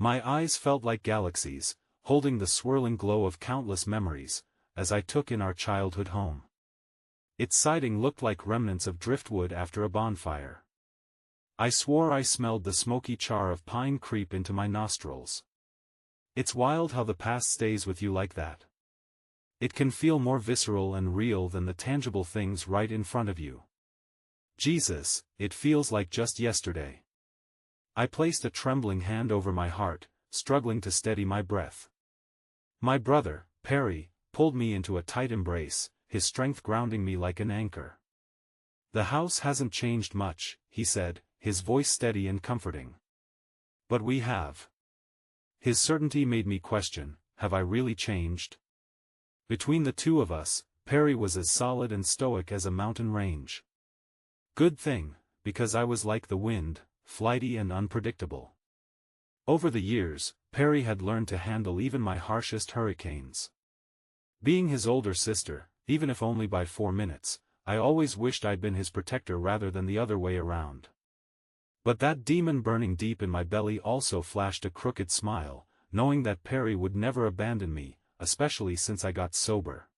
My eyes felt like galaxies, holding the swirling glow of countless memories, as I took in our childhood home. Its siding looked like remnants of driftwood after a bonfire. I swore I smelled the smoky char of pine creep into my nostrils. It's wild how the past stays with you like that. It can feel more visceral and real than the tangible things right in front of you. Jesus, it feels like just yesterday. I placed a trembling hand over my heart, struggling to steady my breath. My brother, Perry, pulled me into a tight embrace, his strength grounding me like an anchor. "The house hasn't changed much," he said, his voice steady and comforting. "But we have." His certainty made me question, have I really changed? Between the two of us, Perry was as solid and stoic as a mountain range. Good thing, because I was like the wind, flighty and unpredictable. Over the years, Perry had learned to handle even my harshest hurricanes. Being his older sister, even if only by 4 minutes, I always wished I'd been his protector rather than the other way around. But that demon burning deep in my belly also flashed a crooked smile, knowing that Perry would never abandon me, especially since I got sober.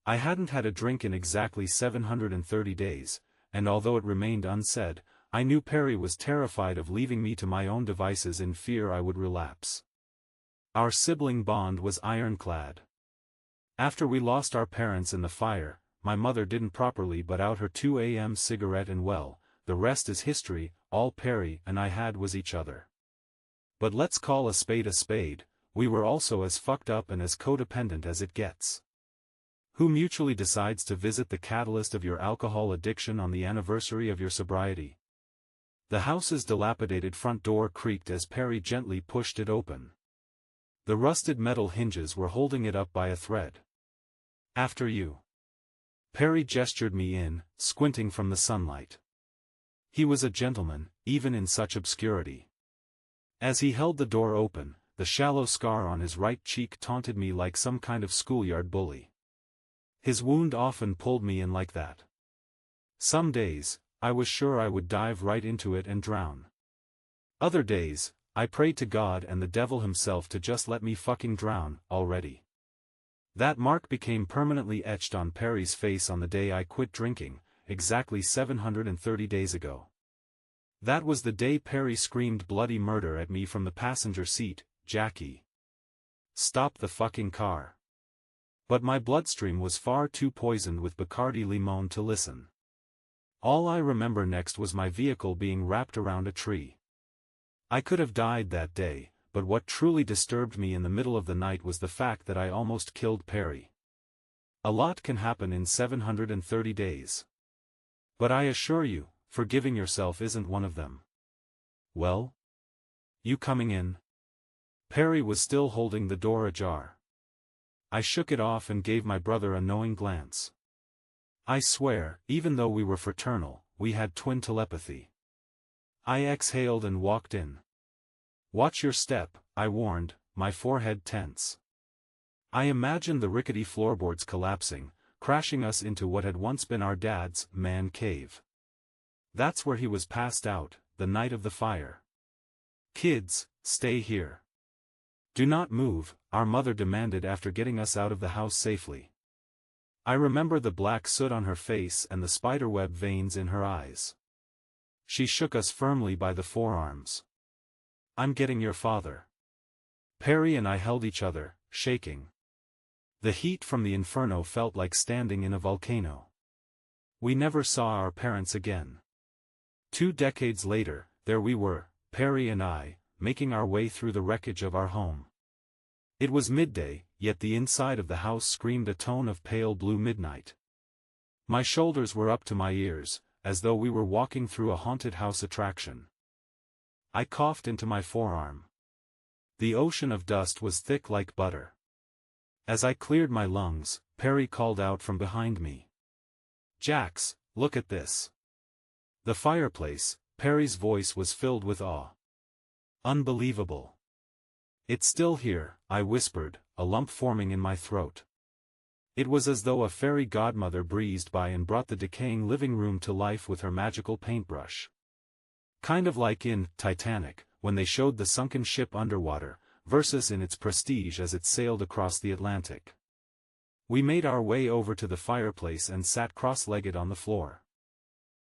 I hadn't had a drink in exactly 730 days, and although it remained unsaid, I knew Perry was terrified of leaving me to my own devices in fear I would relapse. Our sibling bond was ironclad. After we lost our parents in the fire, my mother didn't properly put out her 2 a.m. cigarette and well, the rest is history. All Perry and I had was each other. But let's call a spade, we were also as fucked up and as codependent as it gets. Who mutually decides to visit the catalyst of your alcohol addiction on the anniversary of your sobriety? The house's dilapidated front door creaked as Perry gently pushed it open. The rusted metal hinges were holding it up by a thread. "After you." Perry gestured me in, squinting from the sunlight. He was a gentleman, even in such obscurity. As he held the door open, the shallow scar on his right cheek taunted me like some kind of schoolyard bully. His wound often pulled me in like that. Some days, I was sure I would dive right into it and drown. Other days, I prayed to God and the devil himself to just let me fucking drown, already. That mark became permanently etched on Perry's face on the day I quit drinking, exactly 730 days ago. That was the day Perry screamed bloody murder at me from the passenger seat, "Jackie, stop the fucking car." But my bloodstream was far too poisoned with Bacardi Limon to listen. All I remember next was my vehicle being wrapped around a tree. I could have died that day, but what truly disturbed me in the middle of the night was the fact that I almost killed Perry. A lot can happen in 730 days. But I assure you, forgiving yourself isn't one of them. "Well? You coming in?" Perry was still holding the door ajar. I shook it off and gave my brother a knowing glance. I swear, even though we were fraternal, we had twin telepathy. I exhaled and walked in. "Watch your step," I warned, my forehead tense. I imagined the rickety floorboards collapsing, crashing us into what had once been our dad's man cave. That's where he was passed out, the night of the fire. "Kids, stay here. Do not move," our mother demanded after getting us out of the house safely. I remember the black soot on her face and the spiderweb veins in her eyes. She shook us firmly by the forearms. "I'm getting your father." Perry and I held each other, shaking. The heat from the inferno felt like standing in a volcano. We never saw our parents again. 2 decades later, there we were, Perry and I, making our way through the wreckage of our home. It was midday, yet the inside of the house screamed a tone of pale blue midnight. My shoulders were up to my ears, as though we were walking through a haunted house attraction. I coughed into my forearm. The ocean of dust was thick like butter. As I cleared my lungs, Perry called out from behind me. "Jax, look at this." The fireplace, Perry's voice was filled with awe. "Unbelievable." "It's still here," I whispered, a lump forming in my throat. It was as though a fairy godmother breezed by and brought the decaying living room to life with her magical paintbrush. Kind of like in Titanic, when they showed the sunken ship underwater, versus in its prestige as it sailed across the Atlantic. We made our way over to the fireplace and sat cross-legged on the floor.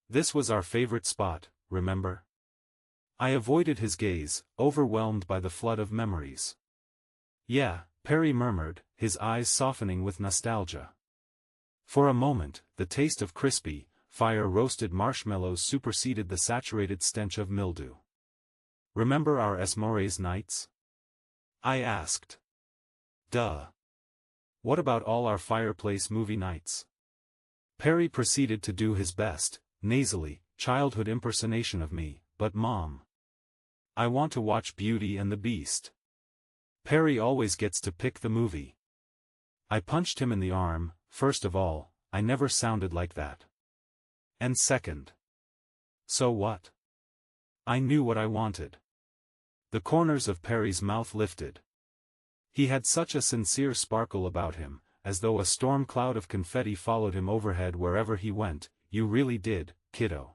This was our favorite spot, remember? I avoided his gaze, overwhelmed by the flood of memories. Yeah, Perry murmured, his eyes softening with nostalgia. For a moment, the taste of crispy, fire-roasted marshmallows superseded the saturated stench of mildew. Remember our Esmores nights? I asked. Duh. What about all our fireplace movie nights? Perry proceeded to do his best, nasally, childhood impersonation of me, but Mom. I want to watch Beauty and the Beast. Perry always gets to pick the movie. I punched him in the arm. First of all, I never sounded like that. And second. So what? I knew what I wanted. The corners of Perry's mouth lifted. He had such a sincere sparkle about him, as though a storm cloud of confetti followed him overhead wherever he went. You really did, kiddo.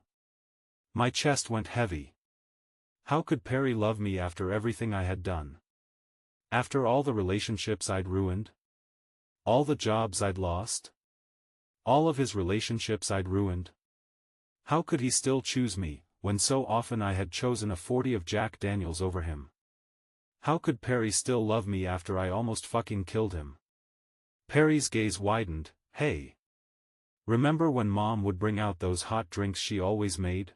My chest went heavy. How could Perry love me after everything I had done? After all the relationships I'd ruined? All the jobs I'd lost? All of his relationships I'd ruined? How could he still choose me, when so often I had chosen a 40 of Jack Daniels over him? How could Perry still love me after I almost fucking killed him? Perry's gaze widened. Hey. Remember when Mom would bring out those hot drinks she always made?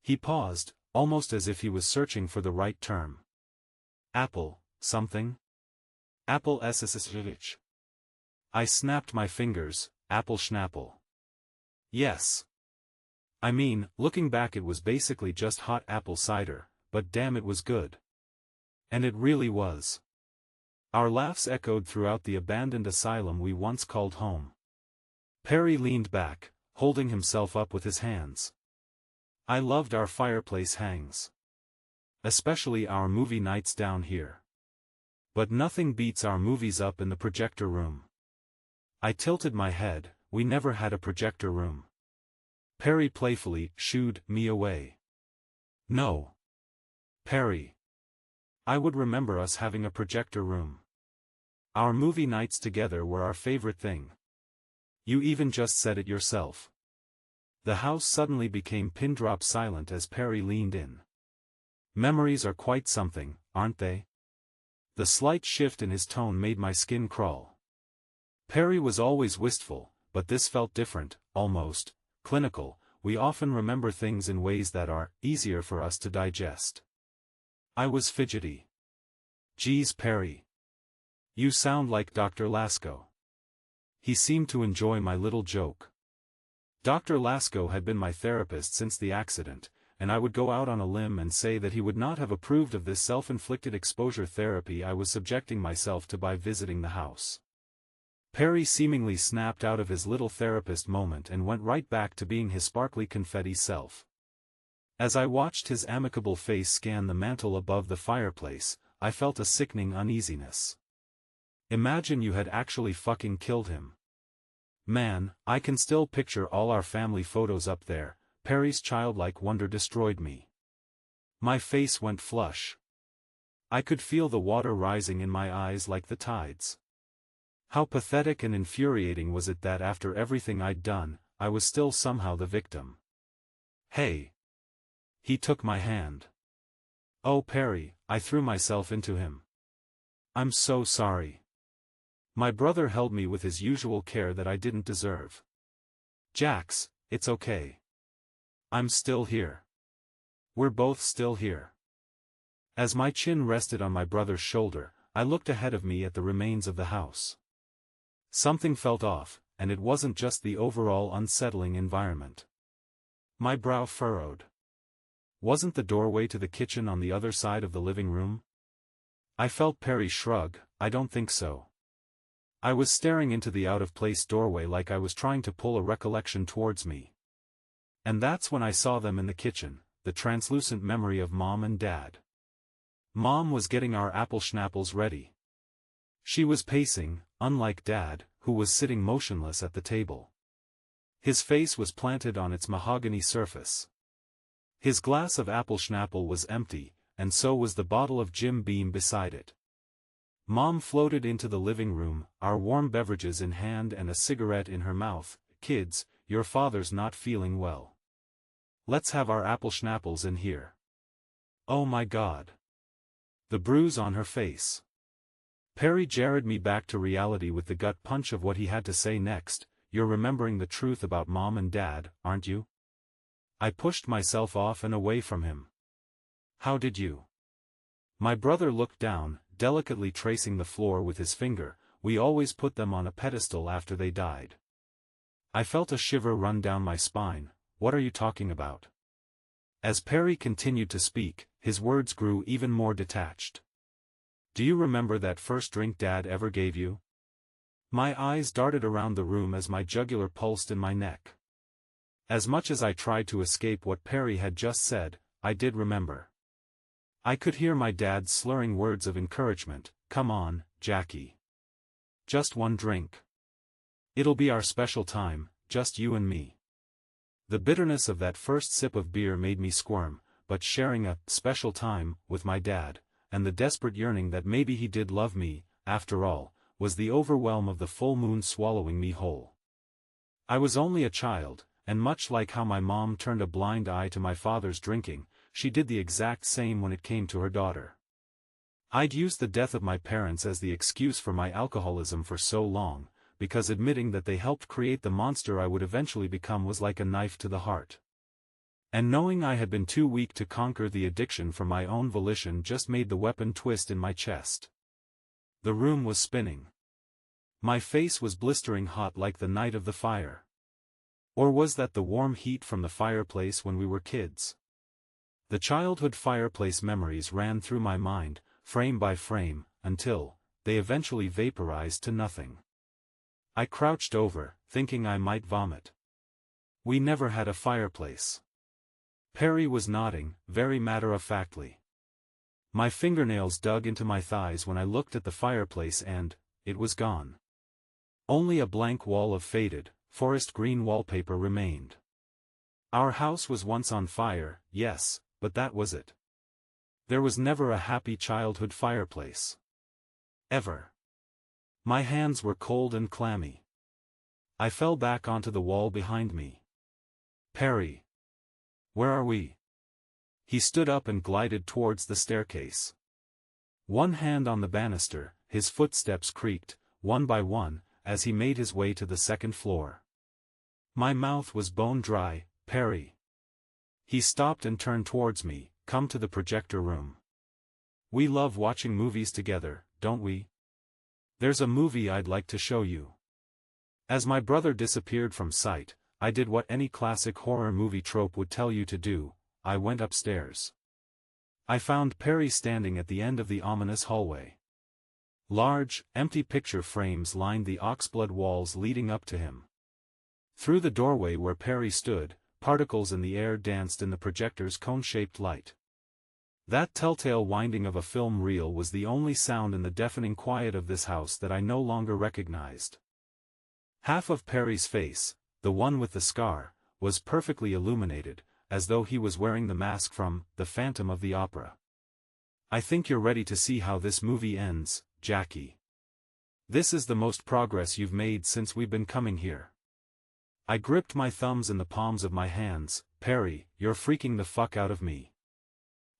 He paused, almost as if he was searching for the right term. Apple, something? Apple SSSH. I snapped my fingers. Apple schnapple. Yes. I mean, looking back it was basically just hot apple cider, but damn it was good. And it really was. Our laughs echoed throughout the abandoned asylum we once called home. Perry leaned back, holding himself up with his hands. I loved our fireplace hangs. Especially our movie nights down here. But nothing beats our movies up in the projector room. I tilted my head. We never had a projector room. Perry playfully shooed me away. No. Perry. I would remember us having a projector room. Our movie nights together were our favorite thing. You even just said it yourself. The house suddenly became pin-drop silent as Perry leaned in. Memories are quite something, aren't they? The slight shift in his tone made my skin crawl. Perry was always wistful, but this felt different, almost clinical. We often remember things in ways that are easier for us to digest. I was fidgety. Geez, Perry. You sound like Dr. Lasco. He seemed to enjoy my little joke. Dr. Lasco had been my therapist since the accident, and I would go out on a limb and say that he would not have approved of this self-inflicted exposure therapy I was subjecting myself to by visiting the house. Perry seemingly snapped out of his little therapist moment and went right back to being his sparkly confetti self. As I watched his amicable face scan the mantel above the fireplace, I felt a sickening uneasiness. Imagine you had actually fucking killed him. Man, I can still picture all our family photos up there. Perry's childlike wonder destroyed me. My face went flush. I could feel the water rising in my eyes like the tides. How pathetic and infuriating was it that after everything I'd done, I was still somehow the victim. Hey. He took my hand. Oh Perry, I threw myself into him. I'm so sorry. My brother held me with his usual care that I didn't deserve. Jax, it's okay. I'm still here. We're both still here. As my chin rested on my brother's shoulder, I looked ahead of me at the remains of the house. Something felt off, and it wasn't just the overall unsettling environment. My brow furrowed. Wasn't the doorway to the kitchen on the other side of the living room? I felt Perry shrug. I don't think so. I was staring into the out-of-place doorway like I was trying to pull a recollection towards me. And that's when I saw them in the kitchen, the translucent memory of Mom and Dad. Mom was getting our apple schnapples ready. She was pacing, unlike Dad, who was sitting motionless at the table. His face was planted on its mahogany surface. His glass of apple schnapple was empty, and so was the bottle of Jim Beam beside it. Mom floated into the living room, our warm beverages in hand and a cigarette in her mouth. "Kids, your father's not feeling well. Let's have our apple schnapples in here." Oh my God. The bruise on her face. Perry jarred me back to reality with the gut punch of what he had to say next. "You're remembering the truth about Mom and Dad, aren't you?" I pushed myself off and away from him. "How did you?" My brother looked down, delicately tracing the floor with his finger. "We always put them on a pedestal after they died." I felt a shiver run down my spine. "What are you talking about?" As Perry continued to speak, his words grew even more detached. "Do you remember that first drink Dad ever gave you?" My eyes darted around the room as my jugular pulsed in my neck. As much as I tried to escape what Perry had just said, I did remember. I could hear my dad slurring words of encouragement. "Come on, Jackie. Just one drink. It'll be our special time, just you and me." The bitterness of that first sip of beer made me squirm, but sharing a special time with my dad, and the desperate yearning that maybe he did love me, after all, was the overwhelm of the full moon swallowing me whole. I was only a child, and much like how my mom turned a blind eye to my father's drinking, she did the exact same when it came to her daughter. I'd used the death of my parents as the excuse for my alcoholism for so long, because admitting that they helped create the monster I would eventually become was like a knife to the heart. And knowing I had been too weak to conquer the addiction from my own volition just made the weapon twist in my chest. The room was spinning. My face was blistering hot like the night of the fire. Or was that the warm heat from the fireplace when we were kids? The childhood fireplace memories ran through my mind, frame by frame, until they eventually vaporized to nothing. I crouched over, thinking I might vomit. "We never had a fireplace." Perry was nodding, very matter-of-factly. My fingernails dug into my thighs when I looked at the fireplace and it was gone. Only a blank wall of faded, forest green wallpaper remained. Our house was once on fire, yes, but that was it. There was never a happy childhood fireplace. Ever. My hands were cold and clammy. I fell back onto the wall behind me. "Perry. Where are we?" He stood up and glided towards the staircase. One hand on the banister, his footsteps creaked, one by one, as he made his way to the second floor. My mouth was bone dry. "Perry." He stopped and turned towards me. "Come to the projector room. We love watching movies together, don't we? There's a movie I'd like to show you." As my brother disappeared from sight, I did what any classic horror movie trope would tell you to do. I went upstairs. I found Perry standing at the end of the ominous hallway. Large, empty picture frames lined the oxblood walls leading up to him. Through the doorway where Perry stood, particles in the air danced in the projector's cone-shaped light. That telltale winding of a film reel was the only sound in the deafening quiet of this house that I no longer recognized. Half of Perry's face, the one with the scar, was perfectly illuminated, as though he was wearing the mask from The Phantom of the Opera. "I think you're ready to see how this movie ends, Jackie. This is the most progress you've made since we've been coming here." I gripped my thumbs in the palms of my hands. "Perry, you're freaking the fuck out of me."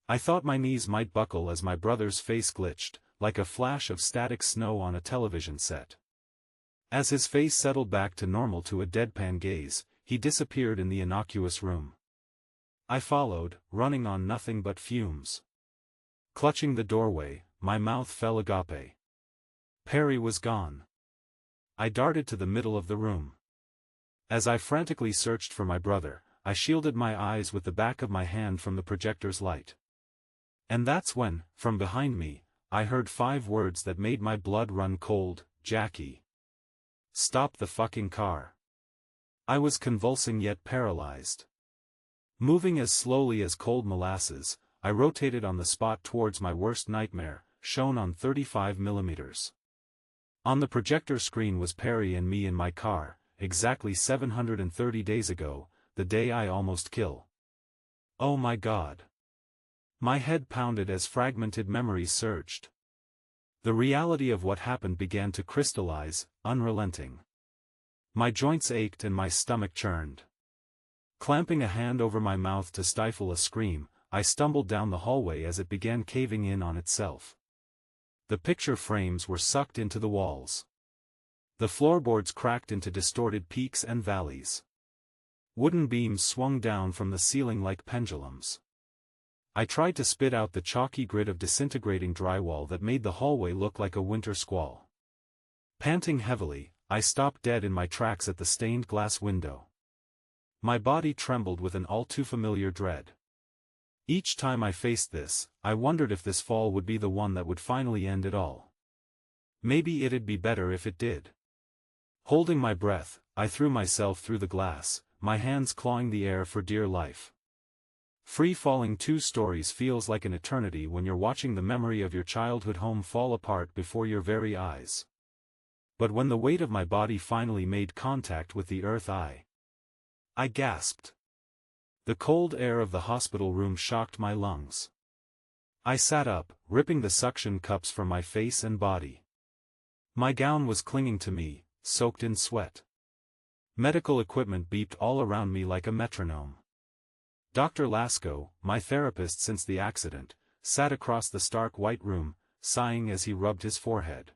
I thought my knees might buckle as my brother's face glitched, like a flash of static snow on a television set. As his face settled back to normal to a deadpan gaze, he disappeared in the innocuous room. I followed, running on nothing but fumes. Clutching the doorway, my mouth fell agape. Perry was gone. I darted to the middle of the room. As I frantically searched for my brother, I shielded my eyes with the back of my hand from the projector's light. And that's when, from behind me, I heard 5 words that made my blood run cold. "Jackie. Stop the fucking car." I was convulsing yet paralyzed. Moving as slowly as cold molasses, I rotated on the spot towards my worst nightmare, shown on 35mm. On the projector screen was Perry and me in my car, exactly 730 days ago, the day I almost killed. Oh my God. My head pounded as fragmented memories surged. The reality of what happened began to crystallize, unrelenting. My joints ached and my stomach churned. Clamping a hand over my mouth to stifle a scream, I stumbled down the hallway as it began caving in on itself. The picture frames were sucked into the walls. The floorboards cracked into distorted peaks and valleys. Wooden beams swung down from the ceiling like pendulums. I tried to spit out the chalky grit of disintegrating drywall that made the hallway look like a winter squall. Panting heavily, I stopped dead in my tracks at the stained glass window. My body trembled with an all-too-familiar dread. Each time I faced this, I wondered if this fall would be the one that would finally end it all. Maybe it'd be better if it did. Holding my breath, I threw myself through the glass, my hands clawing the air for dear life. Free-falling 2 stories feels like an eternity when you're watching the memory of your childhood home fall apart before your very eyes. But when the weight of my body finally made contact with the earth, I gasped. The cold air of the hospital room shocked my lungs. I sat up, ripping the suction cups from my face and body. My gown was clinging to me, soaked in sweat. Medical equipment beeped all around me like a metronome. Dr. Lasko, my therapist since the accident, sat across the stark white room, sighing as he rubbed his forehead.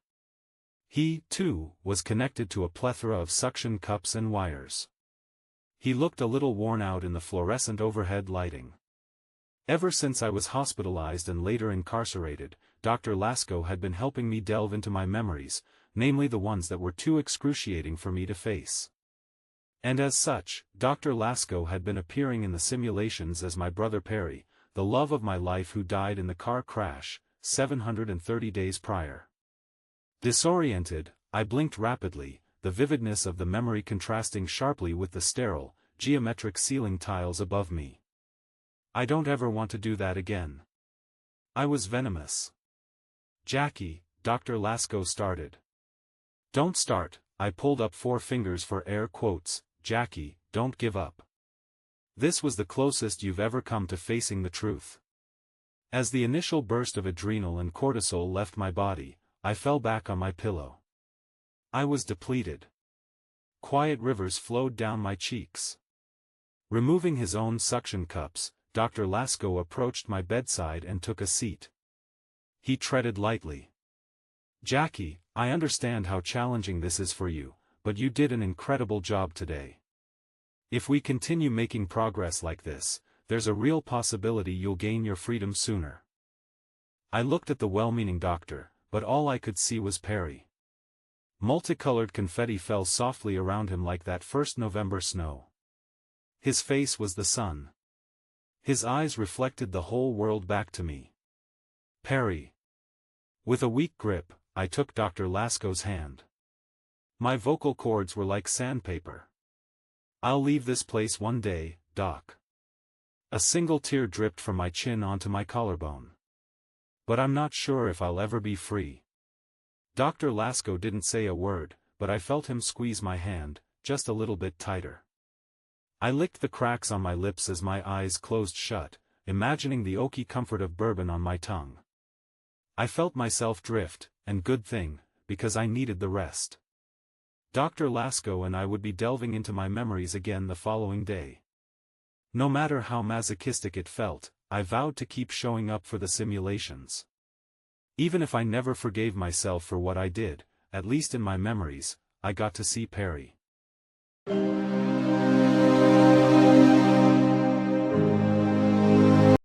He, too, was connected to a plethora of suction cups and wires. He looked a little worn out in the fluorescent overhead lighting. Ever since I was hospitalized and later incarcerated, Dr. Lasko had been helping me delve into my memories, namely the ones that were too excruciating for me to face. And as such, Dr. Lasko had been appearing in the simulations as my brother Perry, the love of my life who died in the car crash, 730 days prior. Disoriented, I blinked rapidly, the vividness of the memory contrasting sharply with the sterile, geometric ceiling tiles above me. I don't ever want to do that again. I was venomous. Jackie, Dr. Lasko started. Don't start, I pulled up 4 fingers for air quotes. Jackie, don't give up. This was the closest you've ever come to facing the truth. As the initial burst of adrenal and cortisol left my body, I fell back on my pillow. I was depleted. Quiet rivers flowed down my cheeks. Removing his own suction cups, Dr. Lasko approached my bedside and took a seat. He treaded lightly. Jackie, I understand how challenging this is for you, but you did an incredible job today. If we continue making progress like this, there's a real possibility you'll gain your freedom sooner. I looked at the well-meaning doctor, but all I could see was Perry. Multicolored confetti fell softly around him like that first November snow. His face was the sun. His eyes reflected the whole world back to me. Perry. With a weak grip, I took Dr. Lasko's hand. My vocal cords were like sandpaper. I'll leave this place one day, Doc. A single tear dripped from my chin onto my collarbone. But I'm not sure if I'll ever be free. Dr. Lasko didn't say a word, but I felt him squeeze my hand, just a little bit tighter. I licked the cracks on my lips as my eyes closed shut, imagining the oaky comfort of bourbon on my tongue. I felt myself drift, and good thing, because I needed the rest. Dr. Lasko and I would be delving into my memories again the following day. No matter how masochistic it felt, I vowed to keep showing up for the simulations. Even if I never forgave myself for what I did, at least in my memories, I got to see Perry.